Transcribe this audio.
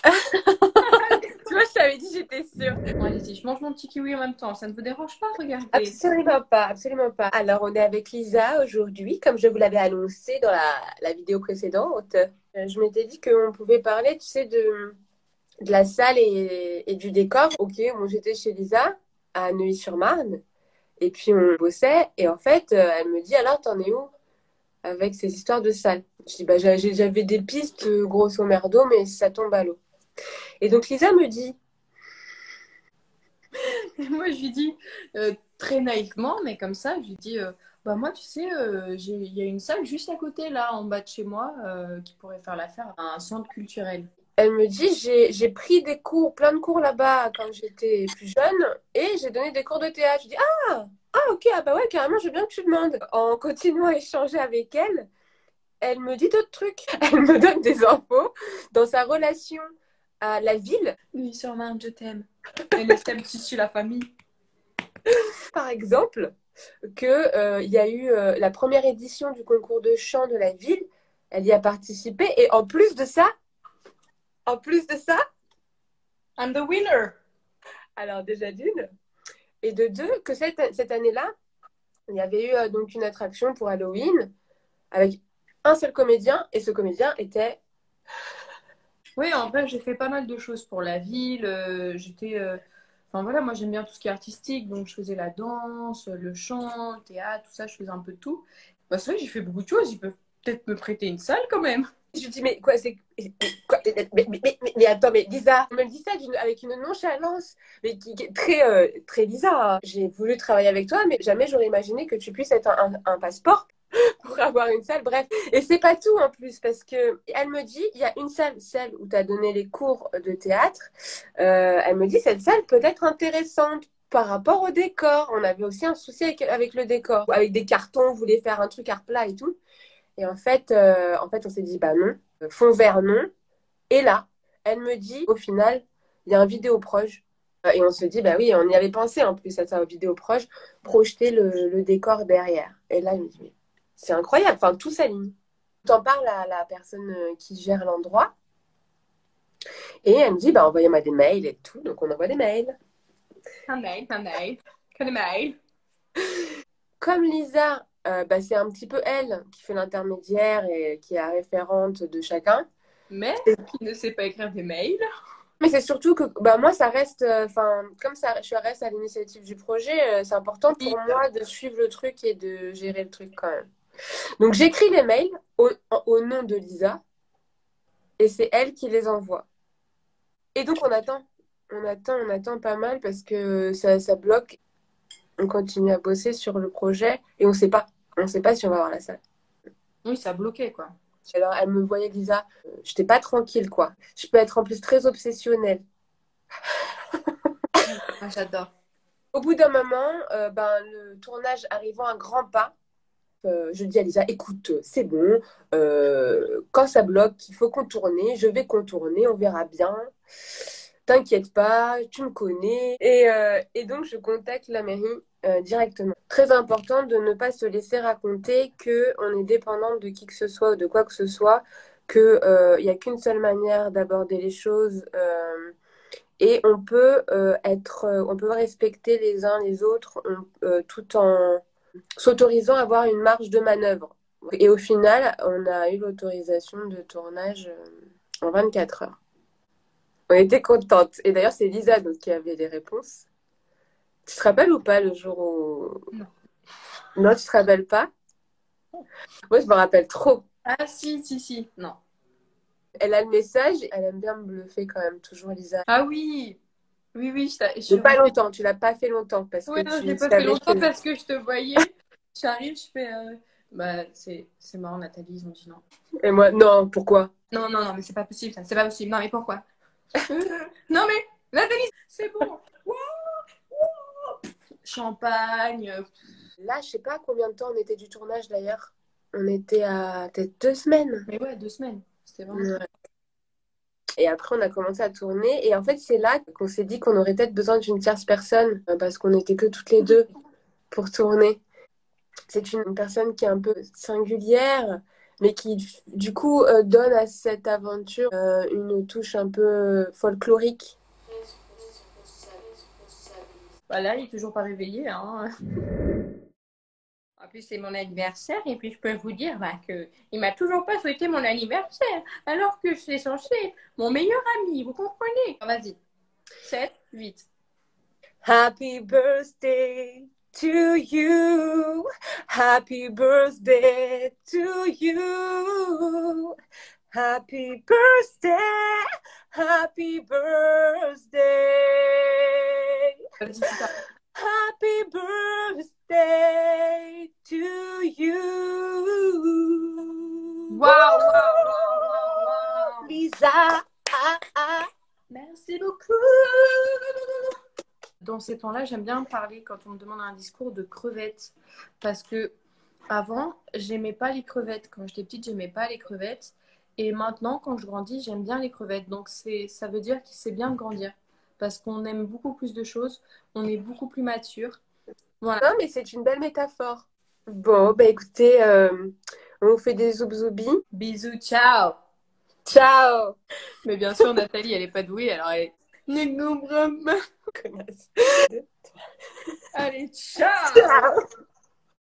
Tu vois, je t'avais dit, j'étais sûre. Bon, allez-y, je mange mon petit kiwi en même temps. Ça ne vous dérange pas? Regardez. Absolument pas, absolument pas. Alors, on est avec Lisa aujourd'hui, comme je vous l'avais annoncé dans la vidéo précédente. Je m'étais dit qu'on pouvait parler, tu sais, de la salle et du décor. Ok, bon, j'étais chez Lisa à Neuilly-sur-Marne et puis on bossait. Et en fait, elle me dit, alors, t'en es où avec ces histoires de salle? Je dis, bah, j'avais des pistes, grosso merdo, mais ça tombe à l'eau. Et donc, Lisa me dit, Moi, je lui dis très naïvement, mais comme ça, je lui dis bah moi, tu sais, il y a une salle juste à côté, là, en bas de chez moi, qui pourrait faire l'affaire à un centre culturel. Elle me dit, j'ai pris des cours, plein de cours là-bas quand j'étais plus jeune et j'ai donné des cours de théâtre. Je dis, ok, ah bah ouais, carrément, je veux bien que tu demandes. En continuant à échanger avec elle, elle me dit d'autres trucs. Elle me donne des infos dans sa relation à la ville. Oui, sur Marne, je t'aime. NSM, tissu, la famille. Par exemple, il y a eu la première édition du concours de chant de la ville. Elle y a participé et en plus de ça, I'm the winner. alors déjà d'une, et de deux, que cette année-là, il y avait eu donc une attraction pour Halloween avec un seul comédien et ce comédien était... Oui, en vrai, j'ai fait pas mal de choses pour la ville. Enfin voilà, moi j'aime bien tout ce qui est artistique, donc je faisais la danse, le chant, le théâtre, tout ça, je faisais un peu de tout. Bah, c'est vrai, j'ai fait beaucoup de choses. Ils peuvent peut-être me prêter une salle quand même. Je dis, mais quoi, c'est... quoi, mais attends, mais Lisa, on me dit ça avec une nonchalance, mais qui est très, très Lisa, hein. J'ai voulu travailler avec toi, mais jamais j'aurais imaginé que tu puisses être un passeport pour avoir une salle, bref. Et c'est pas tout en plus, parce que elle me dit, il y a une salle, celle où tu as donné les cours de théâtre, elle me dit, cette salle peut être intéressante par rapport au décor. On avait aussi un souci avec le décor. Avec des cartons, on voulait faire un truc art plat et tout. Et en fait, on s'est dit, bah non, fond vert, non. Et là, elle me dit, au final, il y a un vidéo proche. Et on se dit, bah oui, on y avait pensé en plus à ça, au vidéo proche, projeter le décor derrière. Et là, je me dis, mais c'est incroyable, enfin, tout s'aligne. T'en parles à la personne qui gère l'endroit, et elle me dit, bah envoyez-moi des mails et tout. Donc on envoie des mails. Un mail, un mail, que des mails. Comme Lisa, bah, c'est un petit peu elle qui fait l'intermédiaire et qui est la référente de chacun. Mais qui ne sait pas écrire des mails. Mais c'est surtout que bah, moi, ça reste, enfin, comme ça, je reste à l'initiative du projet, c'est important pour Oui, moi de suivre le truc et de gérer le truc quand même. Donc j'écris les mails au nom de Lisa et c'est elle qui les envoie. Et donc on attend pas mal parce que ça bloque. On continue à bosser sur le projet et on sait pas si on va avoir la salle. oui, ça bloquait quoi. Alors elle me voyait Lisa, j'étais pas tranquille quoi. Je peux être en plus très obsessionnelle. Ah, j'adore. Au bout d'un moment, ben, le tournage arrivant à grands pas, je dis à Lisa, écoute, c'est bon, quand ça bloque, il faut contourner, je vais contourner, on verra bien. T'inquiète pas, tu me connais. Et donc, je contacte la mairie directement. Très important de ne pas se laisser raconter qu'on est dépendante de qui que ce soit ou de quoi que ce soit, qu'il n'y a qu'une seule manière d'aborder les choses. Et on peut respecter les uns les autres tout en s'autorisant à avoir une marge de manœuvre. Et au final, on a eu l'autorisation de tournage en 24 heures. On était contente. Et d'ailleurs, c'est Lisa donc, qui avait les réponses. Tu te rappelles ou pas le jour où... Non. Non, tu te rappelles pas? Moi, je me rappelle trop. Ah si, si, si. Non. Elle a le message, elle aime bien me bluffer quand même, toujours Lisa. Ah oui. Oui, oui, je Mais suis pas remontée. longtemps, tu l'as pas fait longtemps parce que Ouais, non, je l'ai tu pas fait savais que... longtemps parce que je te voyais. J'arrive, je fais. Bah, c'est marrant, Nathalie, ils ont dit non. Et moi, non, pourquoi? Non, non, non, mais c'est pas possible, ça. C'est pas possible. Non, mais pourquoi? Non, mais Nathalie, c'est bon. Wouh, wouh. Champagne. Là, je sais pas combien de temps on était du tournage d'ailleurs. On était à peut-être 2 semaines. Mais ouais, 2 semaines. C'était vraiment très. Ouais. Et après, on a commencé à tourner. Et en fait, c'est là qu'on s'est dit qu'on aurait peut-être besoin d'une tierce personne parce qu'on n'était que toutes les deux pour tourner. C'est une personne qui est un peu singulière, mais qui du coup donne à cette aventure une touche un peu folklorique. Voilà, il est toujours pas réveillé, hein. En plus, c'est mon anniversaire et puis je peux vous dire bah, que il m'a toujours pas souhaité mon anniversaire alors que c'est censé être mon meilleur ami, vous comprenez? Vas-y. 7, 8. Happy birthday to you. Happy birthday to you. Happy birthday. Happy birthday. Vas-y, super. Happy birthday to you. Waouh, waouh, waouh, waouh, waouh. Lisa. Merci beaucoup. Dans ces temps-là, j'aime bien parler quand on me demande un discours de crevettes. Parce que avant, j'aimais pas les crevettes. Quand j'étais petite, j'aimais pas les crevettes. Et maintenant, quand je grandis, j'aime bien les crevettes. Donc ça veut dire que c'est bien de grandir. Parce qu'on aime beaucoup plus de choses. On est beaucoup plus mature. Voilà. Non, mais c'est une belle métaphore. Bon, bah écoutez, on vous fait des zoubzoubis. Bisous, ciao. Ciao! Mais bien sûr, Nathalie, elle est pas douée. Alors elle ne comprend pas. Connasse. Allez, ciao. Ciao!